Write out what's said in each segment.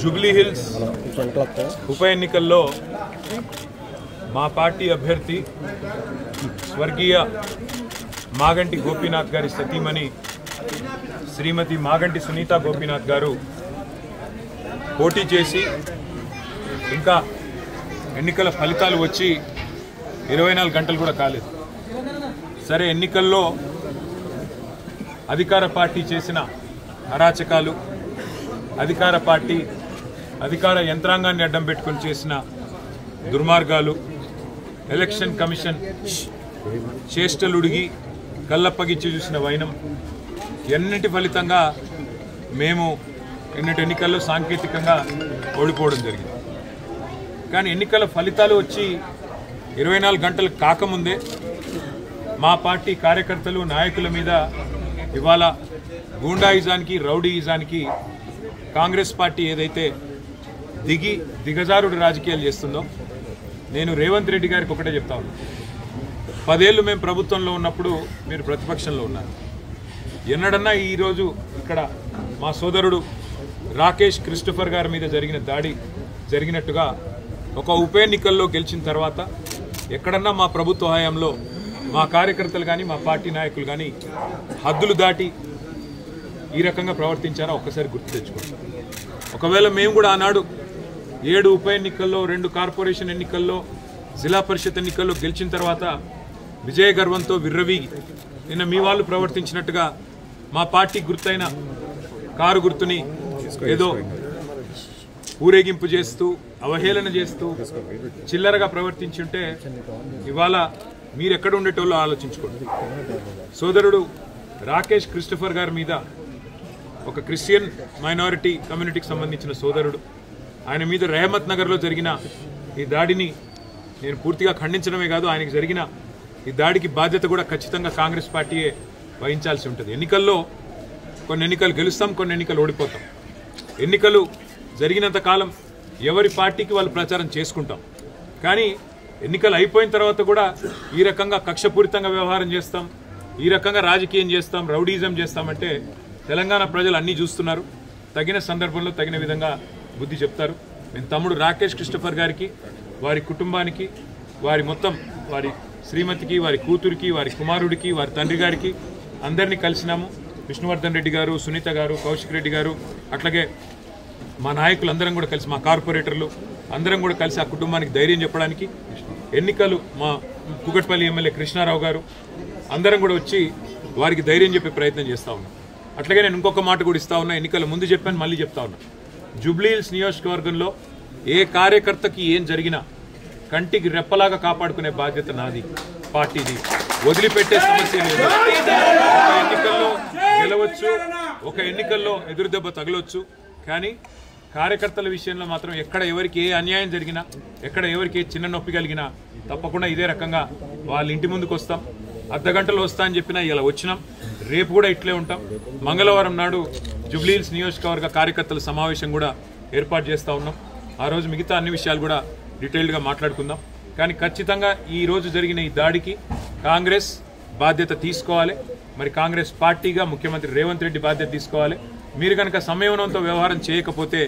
Jubilee hills ఉప ఎన్నికల్లో మా పార్టీ అభ్యర్థి స్వర్గీయ మాగంటి గోపీనాథ్ గారి సతీమణి శ్రీమతి మాగంటి సునీత గోపీనాథ్ గారు పోటీ చేసి ఇంకా ఎన్నికల ఫలితాలు వచ్చి 24 గంటలు కూడా కాలేదు. సరే, ఎన్నికల్లో అధికార పార్టీ చేసిన అరాచకాలు, అధికార యంత్రాంగాన్ని అడ్డం పెట్టుకుని చేసిన దుర్మార్గాలు, ఎలక్షన్ కమిషన్ చేష్టలుడిగి కళ్ళప్పగిచ్చి చూసిన వైనం, ఎన్నిటి ఫలితంగా మేము ఎన్నికల్లో సాంకేతికంగా ఓడిపోవడం జరిగింది. కానీ ఎన్నికల ఫలితాలు వచ్చి 24 గంటలు కాకముందే మా పార్టీ కార్యకర్తలు, నాయకుల మీద ఇవాళ గూండాయిజానికి, రౌడీయిజానికి కాంగ్రెస్ పార్టీ ఏదైతే దిగజారుడు రాజకీయాలు చేస్తుందో, నేను రేవంత్ రెడ్డి గారికి ఒకటే చెప్తా ఉన్నాను. 10 ఏళ్ళు మేము ప్రభుత్వంలో ఉన్నప్పుడు మీరు ప్రతిపక్షంలో ఉన్నారు. ఎన్నడన్నా ఈరోజు ఇక్కడ మా సోదరుడు రాకేష్ క్రిస్టోఫర్ గారి మీద జరిగిన దాడి జరిగినట్టుగా ఒక ఉప ఎన్నికల్లో గెలిచిన తర్వాత ఎక్కడన్నా మా ప్రభుత్వ హయాంలో మా కార్యకర్తలు కానీ, మా పార్టీ నాయకులు కానీ హద్దులు దాటి ఈ రకంగా ప్రవర్తించారా ఒక్కసారి గుర్తు తెచ్చుకోండి. ఒకవేళ మేము కూడా ఆనాడు 7 ఉప ఎన్నికల్లో, 2 కార్పొరేషన్ ఎన్నికల్లో, జిల్లా పరిషత్ ఎన్నికల్లో గెలిచిన తర్వాత విజయ గర్వంతో విర్రవీగి నిన్న మీ వాళ్ళు ప్రవర్తించినట్టుగా మా పార్టీ గుర్తైన కారు గుర్తుని ఏదో ఊరేగింపు చేస్తూ, అవహేళన చేస్తూ చిల్లరగా ప్రవర్తించుంటే ఇవాళ మీరు ఎక్కడ ఉండేటోళ్ళో ఆలోచించుకోండి. సోదరుడు రాకేష్ క్రిస్టోఫర్ గారి మీద, ఒక క్రిస్టియన్ మైనారిటీ కమ్యూనిటీకి సంబంధించిన సోదరుడు, ఆయన మీద రెహమత్ నగర్లో జరిగిన ఈ దాడిని నేను పూర్తిగా ఖండించడమే కాదు, ఆయనకు జరిగిన ఈ దాడికి బాధ్యత కూడా ఖచ్చితంగా కాంగ్రెస్ పార్టీయే వహించాల్సి ఉంటుంది. ఎన్నికల్లో కొన్ని ఎన్నికలు గెలుస్తాం, కొన్ని ఎన్నికలు ఓడిపోతాం. ఎన్నికలు జరిగినంత కాలం ఎవరి పార్టీకి వాళ్ళు ప్రచారం చేసుకుంటాం. కానీ ఎన్నికలు అయిపోయిన తర్వాత కూడా ఈ రకంగా కక్షపూరితంగా వ్యవహారం చేస్తాం, ఈ రకంగా రాజకీయం చేస్తాం, రౌడీజం చేస్తామంటే తెలంగాణ ప్రజలు అన్నీ చూస్తున్నారు. తగిన సందర్భంలో తగిన విధంగా బుద్ధి చెప్తారు. నేను తమ్ముడు రాకేష్ క్రిస్టోఫర్ గారికి, వారి కుటుంబానికి, వారి శ్రీమతికి, వారి కూతురికి, వారి కుమారుడికి, వారి తండ్రి గారికి అందరినీ కలిసినాము. విష్ణువర్ధన్ రెడ్డి గారు, సునీత గారు, కౌశిక్ రెడ్డి గారు, అట్లాగే మా నాయకులు అందరం కూడా కలిసి, మా కార్పొరేటర్లు అందరం కూడా కలిసి ఆ కుటుంబానికి ధైర్యం చెప్పడానికి, ఎన్నికలు మా కుకట్పల్లి ఎమ్మెల్యే కృష్ణారావు గారు అందరం కూడా వచ్చి వారికి ధైర్యం చెప్పే ప్రయత్నం చేస్తూ ఉన్నాం. అట్లాగే నేను ఇంకొక మాట కూడా ఇస్తా ఉన్నా, ఎన్నికల ముందు చెప్పాను, మళ్ళీ చెప్తా ఉన్నా. జూబ్లీ హిల్స్ నియోజకవర్గంలో ఏ కార్యకర్తకి ఏం జరిగినా కంటికి రెప్పలాగా కాపాడుకునే బాధ్యత నాది, పార్టీది. వదిలిపెట్టే సమస్య లేదు. ఒక ఎన్నికల్లో గెలవచ్చు, ఒక ఎన్నికల్లో ఎదురుదెబ్బ తగలవచ్చు, కానీ కార్యకర్తల విషయంలో మాత్రం ఎక్కడ ఎవరికి ఏ అన్యాయం జరిగినా, ఎక్కడ ఎవరికి ఏ చిన్న నొప్పి కలిగినా తప్పకుండా ఇదే రకంగా వాళ్ళ ఇంటి ముందుకు వస్తాం. అర్ధగంటలో వస్తా అని చెప్పినా ఇలా వచ్చినాం. రేపు కూడా ఇట్లే ఉంటాం. మంగళవారం నాడు జూబ్లీ హిల్స్ నియోజకవర్గ కార్యకర్తల సమావేశం కూడా ఏర్పాటు చేస్తూ ఉన్నాం. ఆ రోజు మిగతా అన్ని విషయాలు కూడా డీటెయిల్డ్గా మాట్లాడుకుందాం. కానీ ఖచ్చితంగా ఈ రోజు జరిగిన ఈ దాడికి కాంగ్రెస్ బాధ్యత తీసుకోవాలి. మరి కాంగ్రెస్ పార్టీగా ముఖ్యమంత్రి రేవంత్ రెడ్డి బాధ్యత తీసుకోవాలి. మీరు కనుక సంయమనంతో వ్యవహారం చేయకపోతే,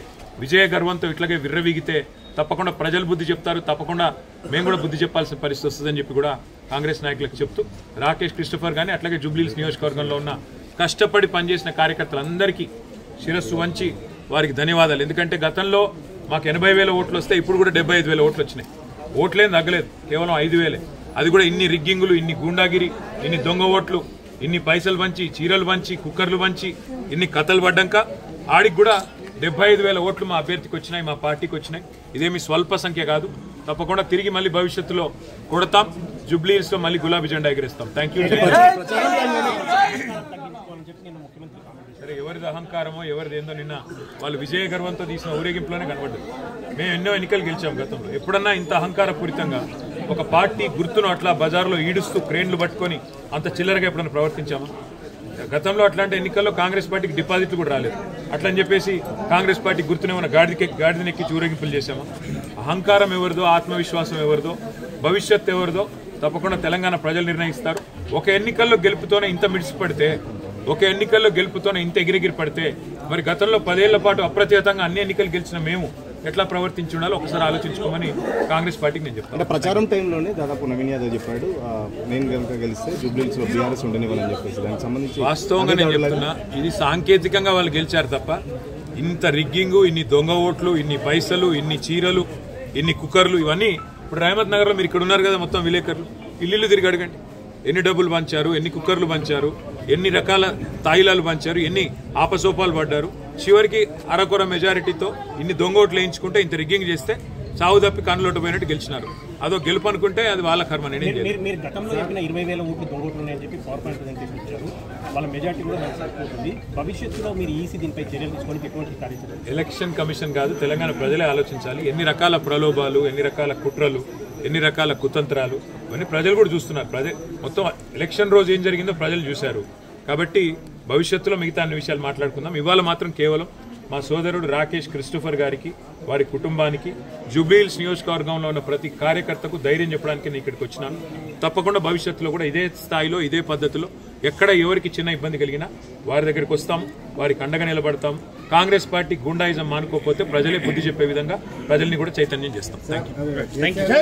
విజయ గర్వంతో ఇట్లాగే విర్రవీగితే తప్పకుండా ప్రజలు బుద్ధి చెప్తారు, తప్పకుండా మేము కూడా బుద్ధి చెప్పాల్సిన పరిస్థితి వస్తుందని చెప్పి కూడా కాంగ్రెస్ నాయకులకు చెప్తూ, రాకేష్ క్రిస్టోఫర్ కానీ అట్లాగే జూబ్లీ హిల్స్ నియోజకవర్గంలో ఉన్న కష్టపడి పనిచేసిన కార్యకర్తలందరికీ శిరస్సు వంచి వారికి ధన్యవాదాలు. ఎందుకంటే గతంలో మాకు 80,000 ఓట్లు వస్తే ఇప్పుడు కూడా 75,000 ఓట్లు వచ్చినాయి. ఓట్లేం తగ్గలేదు, కేవలం 5,000. అది కూడా ఇన్ని రిగ్గింగులు, ఇన్ని గూండాగిరి, ఇన్ని దొంగ ఓట్లు, ఇన్ని పైసలు పంచి, చీరలు పంచి, కుక్కర్లు పంచి, ఇన్ని కథలు పడ్డాక ఆడికి కూడా 75,000 ఓట్లు మా అభ్యర్థికి వచ్చినాయి, మా పార్టీకి వచ్చినాయి. ఇదేమి స్వల్ప సంఖ్య కాదు. తప్పకుండా తిరిగి మళ్ళీ భవిష్యత్తులో కొడతాం. జూబ్లీ హిల్స్లో మళ్ళీ గులాబీ జెండా ఎగరేస్తాం. Thank you. సరే, ఎవరిది అహంకారమో ఎవరిది ఏందో నిన్న వాళ్ళు విజయ గర్వంతో తీసిన ఊరేగింపులోనే కనబడ్డది. మేము ఎన్నో ఎన్నికలు గెలిచాం గతంలో. ఎప్పుడన్నా ఇంత అహంకారపూరితంగా ఒక పార్టీ గుర్తును అట్లా బజార్లో ఈడుస్తూ క్రేన్లు పట్టుకొని అంత చిల్లరగా ఎప్పుడన్నా ప్రవర్తించామా? గతంలో అట్లాంటి ఎన్నికల్లో కాంగ్రెస్ పార్టీకి డిపాజిట్లు కూడా రాలేదు. అట్లని చెప్పేసి కాంగ్రెస్ పార్టీ గుర్తునేమన్నా గాడిదనెక్కి ఊరేగింపులు చేశామా? అహంకారం ఎవరిదో, ఆత్మవిశ్వాసం ఎవరిదో, భవిష్యత్ ఎవరిదో తప్పకుండా తెలంగాణ ప్రజలు నిర్ణయిస్తారు. ఒక ఎన్నికల్లో గెలుపుతోనే ఇంత మిడిసిపడితే, ఒక ఎన్నికల్లో గెలుపుతోనే ఇంత ఎగిరెగిరి పడితే మరి గతంలో 10 ఏళ్ల పాటు అప్రతిహతంగా అన్ని ఎన్నికలు గెలిచిన మేము ఎట్లా ప్రవర్తించి ఉండాలో ఒకసారి ఆలోచించుకోమని కాంగ్రెస్ పార్టీకి నేను చెప్తాను. అంటే ప్రచారం టైంలోనే దాదాపు నవీన్ యాదవ్ చెప్పాడు, నేను కనుక గెలిస్తే జూబ్లీహిల్స్ లో బీఆర్ఎస్ ఉండనివ్వని చెప్పేసి. దానికి సంబంధించి వాస్తవంగా నేను చెప్తున్నా, ఇది సాంకేతికంగా వాళ్ళు గెలిచారు తప్ప ఇంత రిగ్గింగు, ఇన్ని దొంగ ఓట్లు, ఇన్ని పైసలు, ఇన్ని చీరలు, ఇన్ని కుక్కర్లు, ఇవన్నీ ఇప్పుడు రహమత్ నగర్లో మీరు ఇక్కడ ఉన్నారు కదా, మొత్తం విలేకరులు ఇల్లు తిరిగి అడగండి. ఎన్ని డబ్బులు పంచారు, ఎన్ని కుక్కర్లు పంచారు, ఎన్ని రకాల తాయిలాలు పంచారు, ఎన్ని ఆపసోపాలు పడ్డారు. చివరికి అరకొర మెజారిటీతో ఇన్ని దొంగ ఓట్లు వేయించుకుంటే ఇంత రిగ్గింగ్ చేస్తే చావు తప్పి కన్నులోటు పోయినట్టు గెలిచినారు. అదో గెలుపు అనుకుంటే అది వాళ్ళ కర్మ. మీరు గతంలో చెప్పిన 20,000 ఓట్లు దొంగ ఓట్లు ఉన్నాయని చెప్పి పవర్ పాయింట్ ప్రజెంటేషన్ ఇచ్చారు. వాళ్ళ మెజార్టీ కూడా నష్టపోతుంది. భవిష్యత్తులో మీరు ఈసీ దీనిపై చర్యలు తీసుకొని ఎటువంటి కార్యక్రమం? ఎలక్షన్ కమిషన్ కాదు, తెలంగాణ ప్రజలే ఆలోచించాలి. ఎన్ని రకాల ప్రలోభాలు, ఎన్ని రకాల కుట్రలు, ఎన్ని రకాల కుతంత్రాలు, ఇవన్నీ ప్రజలు కూడా చూస్తున్నారు. మొత్తం ఎలక్షన్ రోజు ఏం జరిగిందో ప్రజలు చూశారు. కాబట్టి భవిష్యత్తులో మిగతా అన్ని విషయాలు మాట్లాడుకుందాం. ఇవాళ మాత్రం కేవలం మా సోదరుడు రాకేష్ క్రిస్టోఫర్ గారికి, వారి కుటుంబానికి, జూబ్లీహిల్స్ నియోజకవర్గంలో ఉన్న ప్రతి కార్యకర్తకు ధైర్యం చెప్పడానికి నేను ఇక్కడికి వచ్చినాను. తప్పకుండా భవిష్యత్తులో కూడా ఇదే స్థాయిలో, ఇదే పద్ధతిలో ఎక్కడ ఎవరికి చిన్న ఇబ్బంది కలిగినా వారి దగ్గరికి వస్తాము, వారికి అండగా నిలబడతాము. కాంగ్రెస్ పార్టీ గుండాయిజం మానుకోకపోతే ప్రజలే బుద్ధి చెప్పే విధంగా ప్రజల్ని కూడా చైతన్యం చేస్తాం. Thank you.